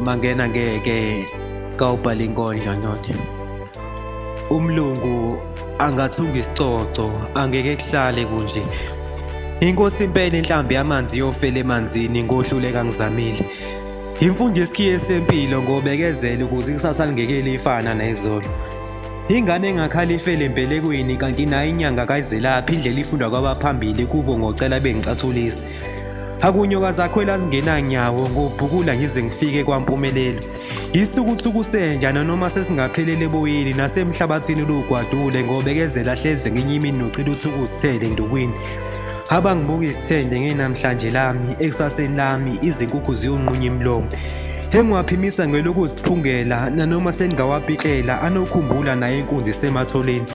Mangena angeke kawubhala inkondlo nyothi. Umlungu angathunga isicoco, angeke kuhlale kunje. Inkosi impela inhlambi yamanzi yofela emanzini ngohluleka ngizamile. Imfundo yesikhiye sempilo ngobekezela ukuze ikusasa lingeke lifana nezolo. Ingane engakhala ifele mbelekweni kanti nayo inyanga kayizelaphi indlela ifundwa kwabaphambili kubo ngocela bengicathulise. Akunyoka zakhwela zingenanyawo ngobhukula ngize ngifike kwampumelelo. Isukuthuku senjana noma sesingaphelele eboyini nasemhlabathini lugwadule ngobekezela hleze nginyimini nocila uthuku usithele ndukwini. Abangibuka isithende ngenamhlanje lami ekusaseni lami izinkukhu ziyonqunya imlomo. Engiwaphimisa ngelokuziphungela nanoma seningawapikela anokhumbula naye inkunzi sematholeni.